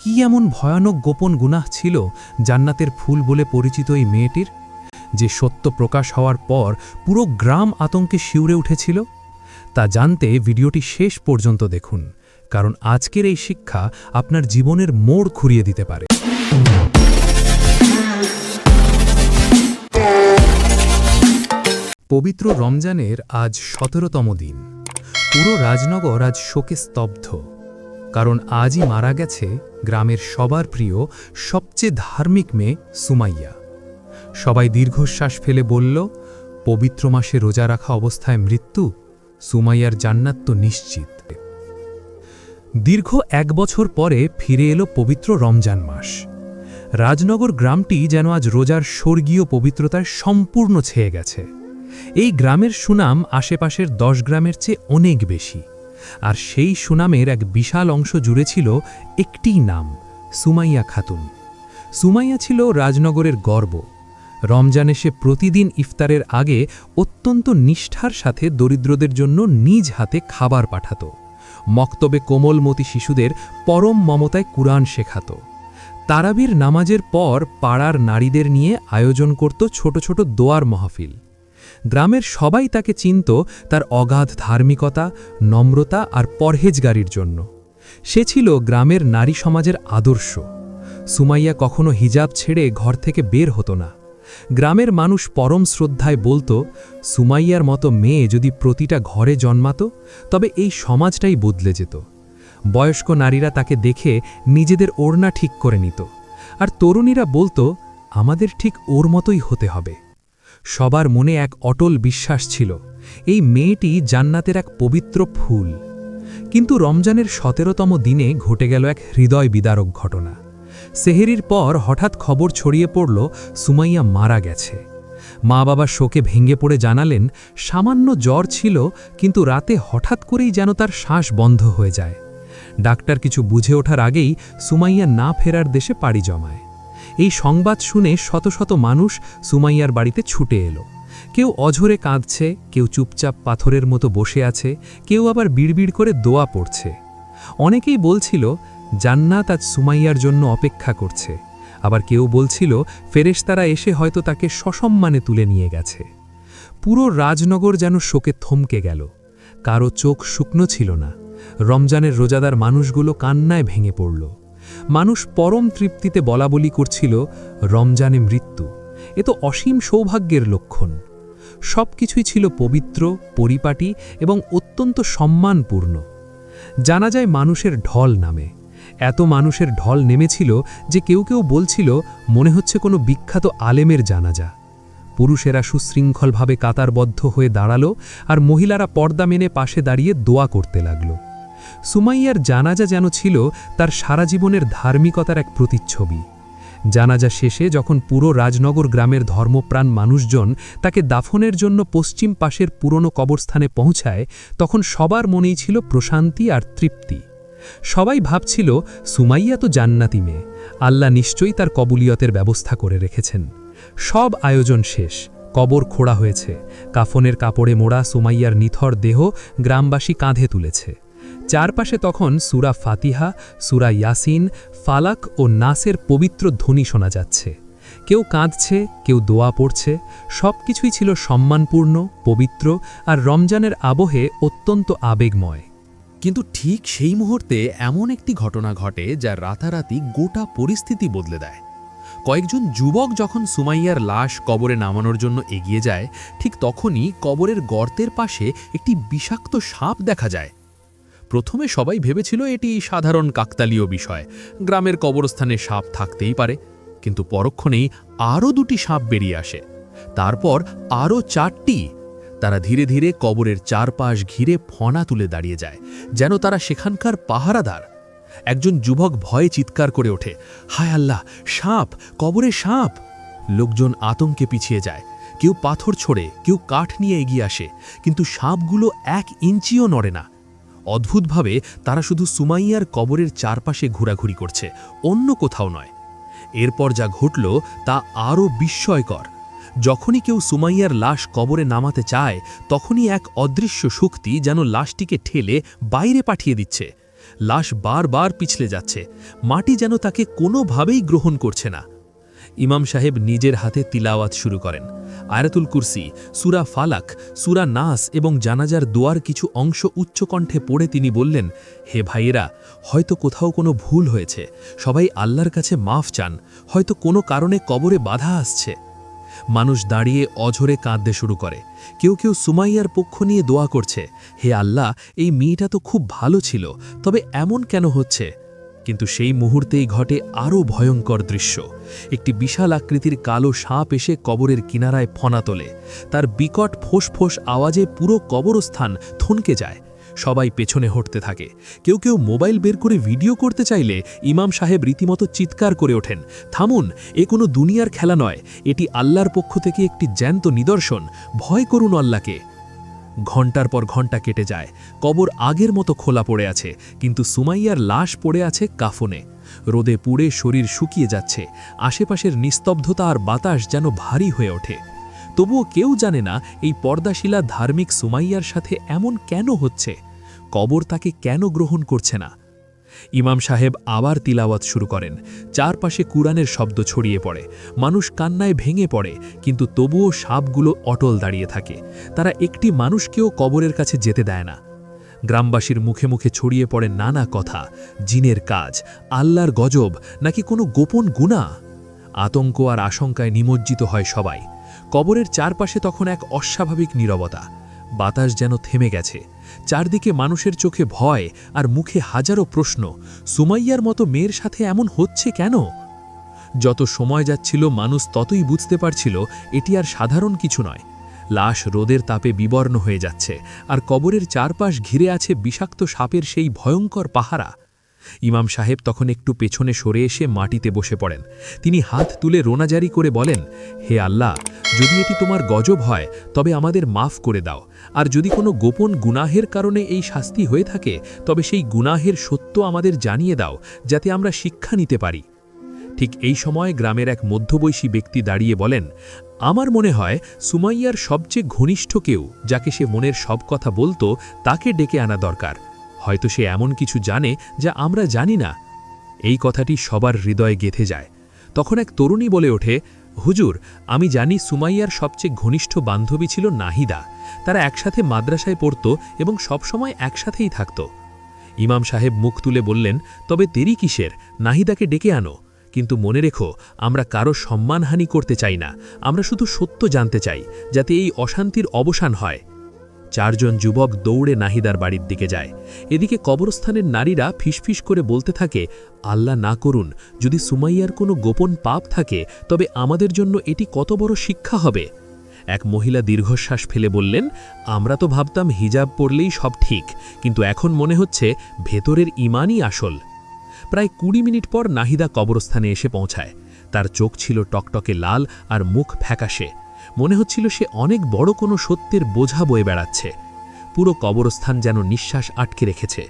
কি এমন ভয়ানক গোপন গুনাহ ছিল জান্নাতের ফুল বলে পরিচিত এই মেয়েটির, যে সত্য প্রকাশ হওয়ার পর পুরো গ্রাম আতঙ্কে শিউরে উঠেছিল? তা জানতে ভিডিওটি শেষ পর্যন্ত দেখুন, কারণ আজকের এই শিক্ষা আপনার জীবনের মোড় ঘুরিয়ে দিতে পারে। পবিত্র রমজানের আজ ১৭তম দিন। পুরো রাজনগর আজ শোকে স্তব্ধ, কারণ আজই মারা গেছে গ্রামের সবার প্রিয় সবচেয়ে ধার্মিক মেয়ে সুমাইয়া। সবাই দীর্ঘশ্বাস ফেলে বলল, পবিত্র মাসে রোজা রাখা অবস্থায় মৃত্যু, সুমাইয়ার জান্নাত তো নিশ্চিত। দীর্ঘ ১ বছর পরে ফিরে এলো পবিত্র রমজান মাস। রাজনগর গ্রামটি যেন আজ রোজার স্বর্গীয় পবিত্রতায় সম্পূর্ণ ছেয়ে গেছে। এই গ্রামের সুনাম আশেপাশের ১০ গ্রামের চেয়ে অনেক বেশি, আর সেই সুনামের এক বিশাল অংশ জুড়ে ছিল একটিই নাম, সুমাইয়া খাতুন। সুমাইয়া ছিল রাজনগরের গর্ব। রমজানে সে প্রতিদিন ইফতারের আগে অত্যন্ত নিষ্ঠার সাথে দরিদ্রদের জন্য নিজ হাতে খাবার পাঠাত। মক্তবে কোমলমতি শিশুদের পরম মমতায় কুরআন শেখাত। তারাবির নামাজের পর পাড়ার নারীদের নিয়ে আয়োজন করত ছোট ছোট দোয়ার মাহফিল। গ্রামের সবাই তাকে চিনত তার অগাধ ধার্মিকতা, নম্রতা আর পরহেজগারির জন্য। সে ছিল গ্রামের নারী সমাজের আদর্শ। সুমাইয়া কখনো হিজাব ছেড়ে ঘর থেকে বের হতো না। গ্রামের মানুষ পরম শ্রদ্ধায় বলতো, সুমাইয়ার মতো মেয়ে যদি প্রতিটা ঘরে জন্মাত, তবে এই সমাজটাই বদলে যেত। বয়স্ক নারীরা তাকে দেখে নিজেদের ওড়না ঠিক করে নিত, আর তরুণীরা বলতো, আমাদের ঠিক ওর মতোই হতে হবে। সবার মনে এক অটল বিশ্বাস ছিল, এই মেয়েটি জান্নাতের এক পবিত্র ফুল। কিন্তু রমজানের ১৭তম দিনে ঘটে গেল এক হৃদয় বিদারক ঘটনা। সেহেরির পর হঠাৎ খবর ছড়িয়ে পড়ল সুমাইয়া মারা গেছে। মা বাবা শোকে ভেঙে পড়ে জানালেন, সামান্য জ্বর ছিল, কিন্তু রাতে হঠাৎ করেই যেন তার শ্বাস বন্ধ হয়ে যায়। ডাক্তার কিছু বুঝে ওঠার আগেই সুমাইয়া না ফেরার দেশে পাড়ি জমায়। এই সংবাদ শুনে শত শত মানুষ সুমাইয়ার বাড়িতে ছুটে এলো। কেউ অঝরে কাঁদছে, কেউ চুপচাপ পাথরের মতো বসে আছে, কেউ আবার বিড়বিড় করে দোয়া পড়ছে। অনেকেই বলছিল, জান্নাত আজ সুমাইয়ার জন্য অপেক্ষা করছে। আবার কেউ বলছিল, ফেরেশতারা এসে হয়তো তাকে সসম্মানে তুলে নিয়ে গেছে। পুরো রাজনগর যেন শোকে থমকে গেল। কারো চোখ শুকনো ছিল না। রমজানের রোজাদার মানুষগুলো কান্নায় ভেঙে পড়ল। মানুষ পরম তৃপ্তিতে বলাবলি করছিল, রমজানে মৃত্যু, এ তো অসীম সৌভাগ্যের লক্ষণ। সব কিছুই ছিল পবিত্র, পরিপাটি এবং অত্যন্ত সম্মানপূর্ণ। জানাজায় মানুষের ঢল নামে। এত মানুষের ঢল নেমেছিল যে কেউ কেউ বলছিল, মনে হচ্ছে কোনো বিখ্যাত আলেমের জানাজা। পুরুষেরা সুশৃঙ্খলভাবে কাতারবদ্ধ হয়ে দাঁড়ালো, আর মহিলারা পর্দা মেনে পাশে দাঁড়িয়ে দোয়া করতে লাগল। সুমাইয়ার জানাজা যেন ছিল তার সারা জীবনের ধার্মিকতার এক প্রতিচ্ছবি। জানাজা শেষে যখন পুরো রাজনগর গ্রামের ধর্মপ্রাণ মানুষজন তাকে দাফনের জন্য পশ্চিম পাশের পুরনো কবরস্থানে পৌঁছায়, তখন সবার মনেই ছিল প্রশান্তি আর তৃপ্তি। সবাই ভাবছিল, সুমাইয়া তো জান্নাতি মেয়ে, আল্লাহ নিশ্চয়ই তার কবুলিয়তের ব্যবস্থা করে রেখেছেন। সব আয়োজন শেষ, কবর খোঁড়া হয়েছে, কাফনের কাপড়ে মোড়া সুমাইয়ার নিথর দেহ গ্রামবাসী কাঁধে তুলেছে। চারপাশে তখন সূরা ফাতিহা, সূরা ইয়াসিন, ফালাক ও নাসের পবিত্র ধ্বনি শোনা যাচ্ছে। কেউ কাঁদছে, কেউ দোয়া পড়ছে। সব কিছুই ছিল সম্মানপূর্ণ, পবিত্র আর রমজানের আবহে অত্যন্ত আবেগময়। কিন্তু ঠিক সেই মুহূর্তে এমন একটি ঘটনা ঘটে যা রাতারাতি গোটা পরিস্থিতি বদলে দেয়। কয়েকজন যুবক যখন সুমাইয়ার লাশ কবরে নামানোর জন্য এগিয়ে যায়, ঠিক তখনই কবরের গর্তের পাশে একটি বিষাক্ত সাপ দেখা যায়। প্রথমে সবাই ভেবেছিল এটি সাধারণ কাকতালীয় বিষয়, গ্রামের কবরস্থানে সাপ থাকতেই পারে। কিন্তু পরক্ষণেই আরও 2টি সাপ বেরিয়ে আসে, তারপর আরও 4টি। তারা ধীরে ধীরে কবরের চারপাশ ঘিরে ফনা তুলে দাঁড়িয়ে যায়, যেন তারা সেখানকার পাহারাদার। একজন যুবক ভয়ে চিৎকার করে ওঠে, হায় আল্লাহ, সাপ, কবরে সাপ! লোকজন আতঙ্কে পিছিয়ে যায়। কেউ পাথর ছোড়ে, কেউ কাঠ নিয়ে এগিয়ে আসে, কিন্তু সাপগুলো 1 ইঞ্চিও নড়ে না। অদ্ভুতভাবে তারা শুধু সুমাইয়ার কবরের চারপাশে ঘোরাঘুরি করছে, অন্য কোথাও নয়। এরপর যা ঘটল তা আরও বিস্ময়কর। যখনই কেউ সুমাইয়ার লাশ কবরে নামাতে চায়, তখনই এক অদৃশ্য শক্তি যেন লাশটিকে ঠেলে বাইরে পাঠিয়ে দিচ্ছে। লাশ বারবার পিছলে যাচ্ছে, মাটি যেন তাকে কোনোভাবেই গ্রহণ করছে না। ইমাম সাহেব নিজের হাতে তিলাওয়াত শুরু করেন। আয়াতুল কুরসি, সূরা ফালাক, সূরা নাস এবং জানাজার দোয়ার কিছু অংশ উচ্চকণ্ঠে পড়ে তিনি বললেন, হে ভাইয়েরা, হয়তো কোথাও কোনো ভুল হয়েছে, সবাই আল্লাহর কাছে মাফ চান, হয়তো কোনো কারণে কবরে বাধা আসছে। মানুষ দাঁড়িয়ে অঝরে কাঁদতে শুরু করে। কেউ কেউ সুমাইয়ার পক্ষ নিয়ে দোয়া করছে, হে আল্লাহ, এই মেয়েটা তো খুব ভালো ছিল, তবে এমন কেন হচ্ছে? কিন্তু সেই মুহূর্তেই ঘটে আরও ভয়ঙ্কর দৃশ্য। একটি বিশাল আকৃতির কালো সাপ এসে কবরের কিনারায় ফনা তোলে। তার বিকট ফোঁস আওয়াজে পুরো কবরস্থান থনকে যায়। সবাই পেছনে হটতে থাকে। কেউ কেউ মোবাইল বের করে ভিডিও করতে চাইলে ইমাম সাহেব রীতিমতো চিৎকার করে ওঠেন, থামুন, এ কোনো দুনিয়ার খেলা নয়, এটি আল্লাহর পক্ষ থেকে একটি জ্যান্ত নিদর্শন, ভয় করুন আল্লাহকে। ঘণ্টার পর ঘণ্টা কেটে যায়। কবর আগের মতো খোলা পড়ে আছে, কিন্তু সুমাইয়ার লাশ পড়ে আছে কাফনে। রোদে পুড়ে শরীর শুকিয়ে যাচ্ছে। আশেপাশের নিস্তব্ধতা আর বাতাস যেন ভারী হয়ে ওঠে। তবুও কেউ জানে না এই পর্দাশিলা ধার্মিক সুমাইয়ার সাথে এমন কেন হচ্ছে, কবর তাকে কেন গ্রহণ করছে না। ইমাম সাহেব আবার তিলাওয়াত শুরু করেন। চারপাশে কুরআনের শব্দ ছড়িয়ে পড়ে। মানুষ কান্নায় ভেঙে পড়ে, কিন্তু তবুও সাপগুলো অটল দাঁড়িয়ে থাকে। তারা একটি মানুষকেও কবরের কাছে যেতে দেয় না। গ্রামবাসীর মুখে মুখে ছড়িয়ে পড়ে নানা কথা, জিনের কাজ, আল্লাহর গজব, নাকি কোনো গোপন গুনাহ। আতঙ্ক আর আশঙ্কায় নিমজ্জিত হয় সবাই। কবরের চারপাশে তখন এক অস্বাভাবিক নীরবতা। বাতাস যেন থেমে গেছে। চারদিকে মানুষের চোখে ভয় আর মুখে হাজারো প্রশ্ন। সুমাইয়ার মতো মেয়ের সাথে এমন হচ্ছে কেন? যত সময় যাচ্ছিল মানুষ ততই বুঝতে পারছিল এটি আর সাধারণ কিছু নয়। লাশ রোদের তাপে বিবর্ণ হয়ে যাচ্ছে, আর কবরের চারপাশ ঘিরে আছে বিষাক্ত সাপের সেই ভয়ঙ্কর পাহারা। ইমাম সাহেব তখন একটু পেছনে সরে এসে মাটিতে বসে পড়েন। তিনি হাত তুলে রোনাজারি করে বলেন, হে আল্লাহ, যদি এটি তোমার গজব হয় তবে আমাদের মাফ করে দাও, আর যদি কোনো গোপন গুনাহের কারণে এই শাস্তি হয়ে থাকে তবে সেই গুনাহের সত্য আমাদের জানিয়ে দাও, যাতে আমরা শিক্ষা নিতে পারি। ঠিক এই সময় গ্রামের এক মধ্যবয়সী ব্যক্তি দাঁড়িয়ে বলেন, আমার মনে হয় সুমাইয়ার সবচেয়ে ঘনিষ্ঠ কেউ, যাকে সে মনের সব কথা বলতো, তাকে ডেকে আনা দরকার। হয়তো সে এমন কিছু জানে যা আমরা জানি না। এই কথাটি সবার হৃদয়ে গেঁথে যায়। তখন এক তরুণী বলে ওঠে, হুজুর, আমি জানি সুমাইয়ার সবচেয়ে ঘনিষ্ঠ বান্ধবী ছিল নাহিদা। তারা একসাথে মাদ্রাসায় পড়ত এবং সবসময় একসাথেই থাকত। ইমাম সাহেব মুখ তুলে বললেন, তবে দেরি কিসের, নাহিদাকে ডেকে আনো। কিন্তু মনে রেখো, আমরা কারো সম্মানহানি করতে চাই না, আমরা শুধু সত্য জানতে চাই, যাতে এই অশান্তির অবসান হয়। চারজন যুবক দৌড়ে নাহিদার বাড়ির দিকে যায়। এদিকে কবরস্থানের নারীরা ফিসফিস করে বলতে থাকে, আল্লাহ না করুন, যদি সুমাইয়ার কোনো গোপন পাপ থাকে তবে আমাদের জন্য এটি কত বড় শিক্ষা হবে। এক মহিলা দীর্ঘশ্বাস ফেলে বললেন, আমরা তো ভাবতাম হিজাব পরলেই সব ঠিক, কিন্তু এখন মনে হচ্ছে ভেতরের ঈমানই আসল। প্রায় ২০ মিনিট পর নাহিদা কবরস্থানে এসে পৌঁছায়। তার চোখ ছিল টকটকে লাল আর মুখ ফ্যাকাশে। মনে হচ্ছিল সে অনেক বড় কোনো সত্যের বোঝা বয়ে বেড়াচ্ছে। পুরো কবরস্থান যেন নিঃশ্বাস আটকে রেখেছে।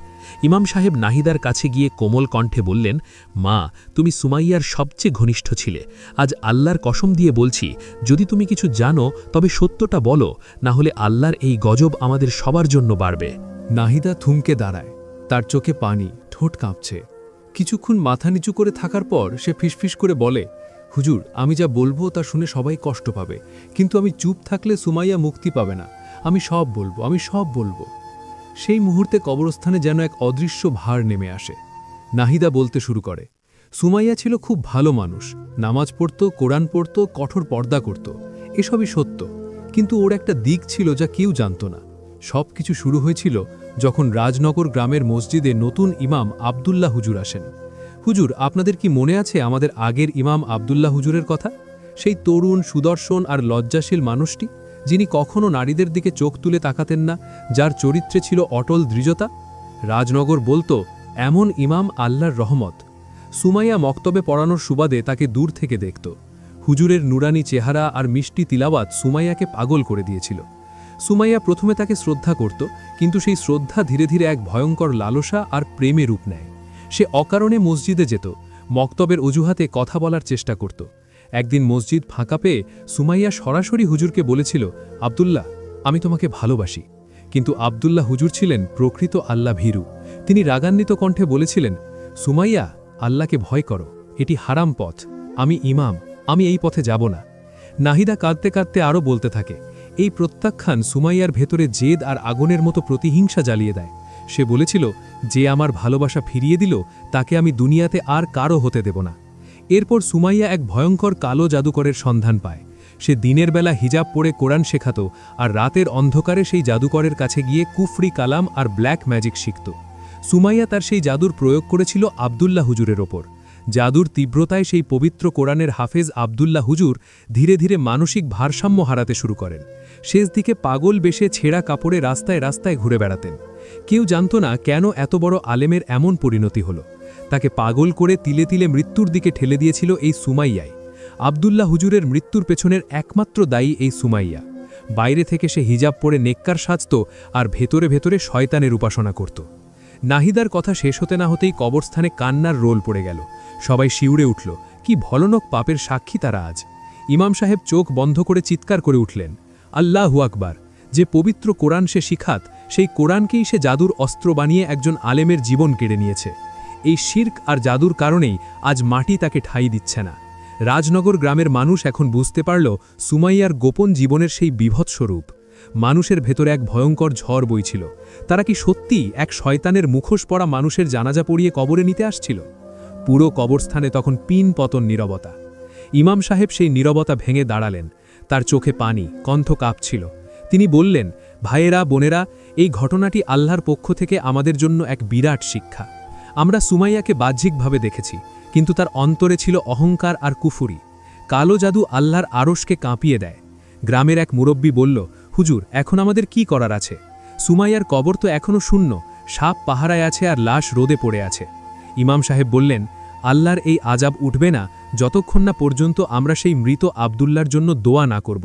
ইমাম সাহেব নাহিদার কাছে গিয়ে কোমল কণ্ঠে বললেন, মা, তুমি সুমাইয়ার সবচেয়ে ঘনিষ্ঠ ছিলে। আজ আল্লাহর কসম দিয়ে বলছি, যদি তুমি কিছু জানো তবে সত্যটা বলো, না হলে আল্লাহর এই গজব আমাদের সবার জন্য বাড়বে। নাহিদা থমকে দাঁড়ায়। তার চোখে পানি, ঠোঁট কাঁপছে। কিছুক্ষণ মাথা নিচু করে থাকার পর সে ফিসফিস করে বলে, হুজুর, আমি যা বলবো তা শুনে সবাই কষ্ট পাবে, কিন্তু আমি চুপ থাকলে সুমাইয়া মুক্তি পাবে না। আমি সব বলবো, আমি সব বলবো। সেই মুহূর্তে কবরস্থানে যেন এক অদৃশ্য ভার নেমে আসে। নাহিদা বলতে শুরু করে, সুমাইয়া ছিল খুব ভালো মানুষ, নামাজ পড়ত, কোরআন পড়ত, কঠোর পর্দা করত, এসবই সত্য। কিন্তু ওর একটা দিক ছিল যা কেউ জানত না। সব কিছু শুরু হয়েছিল যখন রাজনগর গ্রামের মসজিদে নতুন ইমাম আবদুল্লাহ হুজুর আসেন। হুজুর, আপনাদের কি মনে আছে আমাদের আগের ইমাম আবদুল্লাহ হুজুরের কথা? সেই তরুণ, সুদর্শন আর লজ্জাশীল মানুষটি, যিনি কখনো নারীদের দিকে চোখ তুলে তাকাতেন না, যার চরিত্রে ছিল অটল দৃঢ়তা। রাজনগর বলতো, এমন ইমাম আল্লাহর রহমত। সুমাইয়া মক্তবে পড়ানোর সুবাদে তাকে দূর থেকে দেখত। হুজুরের নুরানি চেহারা আর মিষ্টি তিলাওয়াত সুমাইয়াকে পাগল করে দিয়েছিল। সুমাইয়া প্রথমে তাকে শ্রদ্ধা করত, কিন্তু সেই শ্রদ্ধা ধীরে ধীরে এক ভয়ঙ্কর লালসা আর প্রেমে রূপ নেয়। সে অকারণে মসজিদে যেত, মক্তবের অজুহাতে কথা বলার চেষ্টা করত। একদিন মসজিদ ফাঁকা পেয়ে সুমাইয়া সরাসরি হুজুরকে বলেছিল, আবদুল্লাহ, আমি তোমাকে ভালোবাসি। কিন্তু আবদুল্লাহ হুজুর ছিলেন প্রকৃত আল্লাহ ভীরু। তিনি রাগান্বিত কণ্ঠে বলেছিলেন, সুমাইয়া, আল্লাহকে ভয় করো, এটি হারাম পথ, আমি ইমাম, আমি এই পথে যাব না। নাহিদা কাঁদতে কাঁদতে আরও বলতে থাকে। এই প্রত্যাখ্যান সুমাইয়ার ভেতরে জেদ আর আগুনের মতো প্রতিহিংসা জ্বালিয়ে দেয়। সে বলেছিল, যে আমার ভালোবাসা ফিরিয়ে দিল তাকে আমি দুনিয়াতে আর কারও হতে দেব না। এরপর সুমাইয়া এক ভয়ঙ্কর কালো জাদুকরের সন্ধান পায়। সে দিনের বেলা হিজাব পরে কোরআন শেখাত আর রাতের অন্ধকারে সেই জাদুকরের কাছে গিয়ে কুফরি কালাম আর ব্ল্যাক ম্যাজিক শিখত। সুমাইয়া তার সেই জাদুর প্রয়োগ করেছিল আবদুল্লাহ হুজুরের ওপর। জাদুর তীব্রতায় সেই পবিত্র কোরআনের হাফেজ আবদুল্লাহ হুজুর ধীরে ধীরে মানসিক ভারসাম্য হারাতে শুরু করেন। শেষ দিকে পাগল বেশে ছেঁড়া কাপড়ে রাস্তায় রাস্তায় ঘুরে বেড়াতেন। কেউ জানত না কেন এত বড় আলেমের এমন পরিণতি হল। তাকে পাগল করে তিলে তিলে মৃত্যুর দিকে ঠেলে দিয়েছিল এই সুমাইয়াই। আবদুল্লাহ হুজুরের মৃত্যুর পেছনের একমাত্র দায়ী এই সুমাইয়া। বাইরে থেকে সে হিজাব পরে নেককার সাজত আর ভেতরে ভেতরে শয়তানের উপাসনা করত। নাহিদার কথা শেষ হতে না হতেই কবরস্থানে কান্নার রোল পড়ে গেল। সবাই শিউরে উঠল, কি ভয়ানক পাপের সাক্ষী তারা আজ। ইমাম সাহেব চোখ বন্ধ করে চিৎকার করে উঠলেন, আল্লাহু আকবার! যে পবিত্র কোরআন সে শিখাত, সেই কোরআনকেই সে জাদুর অস্ত্র বানিয়ে একজন আলেমের জীবন কেড়ে নিয়েছে। এই শির্ক আর জাদুর কারণেই আজ মাটি তাকে ঠাঁই দিচ্ছে না। রাজনগর গ্রামের মানুষ এখন বুঝতে পারল সুমাইয়ার গোপন জীবনের সেই বিভৎস রূপ। মানুষের ভেতরে এক ভয়ঙ্কর ঝড় বইছিল। তারা কি সত্যি এক শয়তানের মুখোশ পরা মানুষের জানাজা পড়িয়ে কবরে নিতে আসছিল? পুরো কবরস্থানে তখন পিন পতন নীরবতা। ইমাম সাহেব সেই নীরবতা ভেঙে দাঁড়ালেন। তার চোখে পানি, কণ্ঠ কাঁপছিল। তিনি বললেন, ভাইয়েরা, বোনেরা, এই ঘটনাটি আল্লাহর পক্ষ থেকে আমাদের জন্য এক বিরাট শিক্ষা। আমরা সুমাইয়াকে বাহ্যিকভাবে দেখেছি, কিন্তু তার অন্তরে ছিল অহংকার আর কুফুরি। কালো জাদু আল্লাহর আরশকে কাঁপিয়ে দেয়। গ্রামের এক মুরব্বী বলল, হুজুর, এখন আমাদের কি করার আছে? সুমাইয়ার কবর তো এখনও শূন্য, সাপ পাহারায় আছে আর লাশ রোদে পড়ে আছে। ইমাম সাহেব বললেন, আল্লাহর এই আজাব উঠবে না যতক্ষণ না পর্যন্ত আমরা সেই মৃত আবদুল্লার জন্য দোয়া না করব।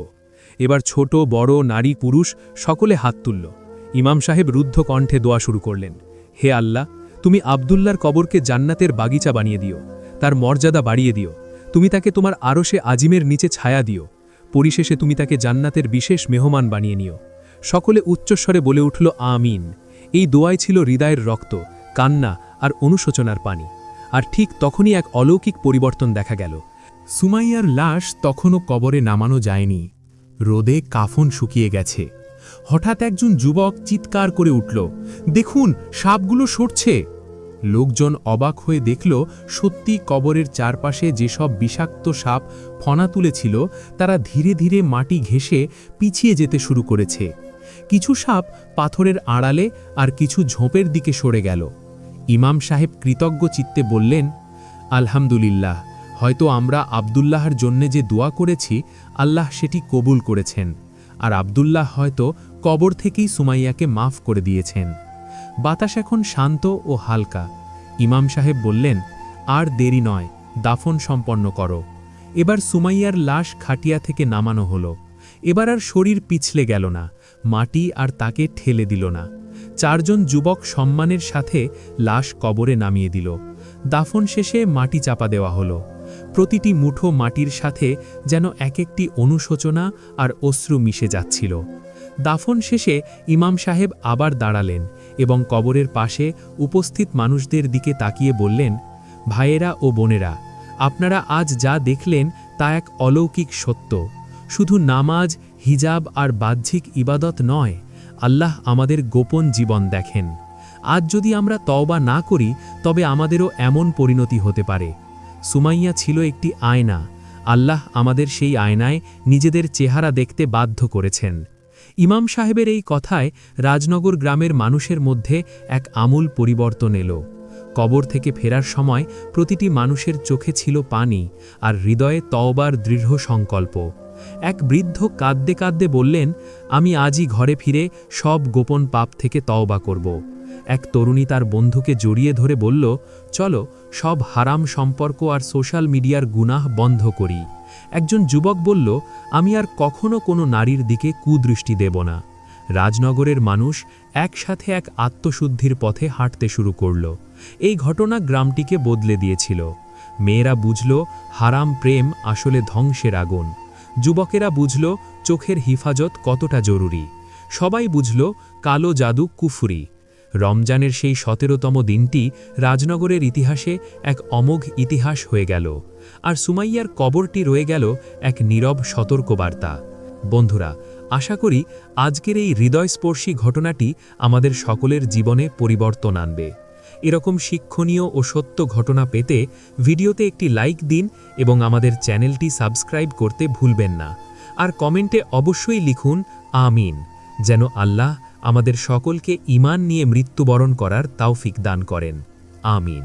এবার ছোট বড় নারী পুরুষ সকলে হাত তুলল। ইমাম সাহেব রুদ্ধ কণ্ঠে দোয়া শুরু করলেন, হে আল্লাহ, তুমি আবদুল্লার কবরকে জান্নাতের বাগিচা বানিয়ে দিও, তার মর্যাদা বাড়িয়ে দিও। তুমি তাকে তোমার আরশে আজিমের নিচে ছায়া দিও। পরিশেষে তুমি তাকে জান্নাতের বিশেষ মেহমান বানিয়ে নিও। সকলে উচ্চস্বরে বলে উঠল, আমিন। এই দোয়াই ছিল হৃদয়ের রক্ত, কান্না আর অনুশোচনার পানি। আর ঠিক তখনই এক অলৌকিক পরিবর্তন দেখা গেল। সুমাইয়ার লাশ তখনও কবরে নামানো যায়নি। রোদে কাফন শুকিয়ে গেছে। হঠাৎ একজন যুবক চিৎকার করে উঠল, দেখুন, সাপগুলো সরছে। লোকজন অবাক হয়ে দেখল, সত্যি কবরের চারপাশে যেসব বিষাক্ত সাপ ফনা তুলেছিল তারা ধীরে ধীরে মাটি ঘেঁষে পিছিয়ে যেতে শুরু করেছে। কিছু সাপ পাথরের আড়ালে আর কিছু ঝোপের দিকে সরে গেল। ইমাম সাহেব কৃতজ্ঞ চিত্তে বললেন, আলহামদুলিল্লাহ, হয়তো আমরা আবদুল্লাহর জন্যে যে দোয়া করেছি আল্লাহ সেটি কবুল করেছেন, আর আবদুল্লাহ হয়তো কবর থেকেই সুমাইয়াকে মাফ করে দিয়েছেন। বাতাস এখন শান্ত ও হালকা। ইমাম সাহেব বললেন, আর দেরি নয়, দাফন সম্পন্ন করো। এবার সুমাইয়ার লাশ খাটিয়া থেকে নামানো হলো। এবার আর শরীর পিছলে গেল না, মাটি আর তাকে ঠেলে দিল না। চারজন যুবক সম্মানের সাথে লাশ কবরে নামিয়ে দিল। দাফন শেষে মাটি চাপা দেওয়া হলো। প্রতিটি মুঠো মাটির সাথে যেন এক একটি অনুশোচনা আর অশ্রু মিশে যাচ্ছিল। দাফন শেষে ইমাম সাহেব আবার দাঁড়ালেন এবং কবরের পাশে উপস্থিত মানুষদের দিকে তাকিয়ে বললেন, ভাইয়েরা ও বোনেরা, আপনারা আজ যা দেখলেন তা এক অলৌকিক সত্য। শুধু নামাজ, হিজাব আর বাহ্যিক ইবাদত নয়, আল্লাহ আমাদের গোপন জীবন দেখেন। আজ যদি আমরা তওবা না করি তবে আমাদেরও এমন পরিণতি হতে পারে। সুমাইয়া ছিল একটি আয়না। আল্লাহ আমাদের সেই আয়নায় নিজেদের চেহারা দেখতে বাধ্য করেছেন। ইমাম সাহেবের এই কথায় রাজনগর গ্রামের মানুষের মধ্যে এক আমূল পরিবর্তন এলো। কবর থেকে ফেরার সময় প্রতিটি মানুষের চোখে ছিল পানি আর হৃদয়ে তওবার দৃঢ় সংকল্প। এক বৃদ্ধ কাঁদতে কাঁদতে বললেন, আমি আজই ঘরে ফিরে সব গোপন পাপ থেকে তওবা করব। এক তরুণী তার বন্ধুকে জড়িয়ে ধরে বলল, চলো সব হারাম সম্পর্ক আর সোশ্যাল মিডিয়ার গুনাহ বন্ধ করি। একজন যুবক বলল, আমি আর কখনো কোনো নারীর দিকে কুদৃষ্টি দেব না। রাজনগরের মানুষ একসাথে এক আত্মশুদ্ধির পথে হাঁটতে শুরু করল। এই ঘটনা গ্রামটিকে বদলে দিয়েছিল। মেয়েরা বুঝল হারাম প্রেম আসলে ধ্বংসের আগুন। যুবকেরা বুঝল চোখের হিফাজত কতটা জরুরি। সবাই বুঝল কালো জাদু কুফরি। রমজানের সেই ১৭তম দিনটি রাজনগরের ইতিহাসে এক অমোঘ ইতিহাস হয়ে গেল, আর সুমাইয়ার কবরটি রয়ে গেল এক নীরব সতর্কবার্তা। বন্ধুরা, আশা করি আজকের এই হৃদয়স্পর্শী ঘটনাটি আমাদের সকলের জীবনে পরিবর্তন আনবে। এরকম শিক্ষণীয় ও সত্য ঘটনা পেতে ভিডিওতে একটি লাইক দিন এবং আমাদের চ্যানেলটি সাবস্ক্রাইব করতে ভুলবেন না। আর কমেন্টে অবশ্যই লিখুন আমিন, যেন আল্লাহ আমাদের সকলকে ঈমান নিয়ে মৃত্যুবরণ করার তৌফিক দান করেন। আমিন।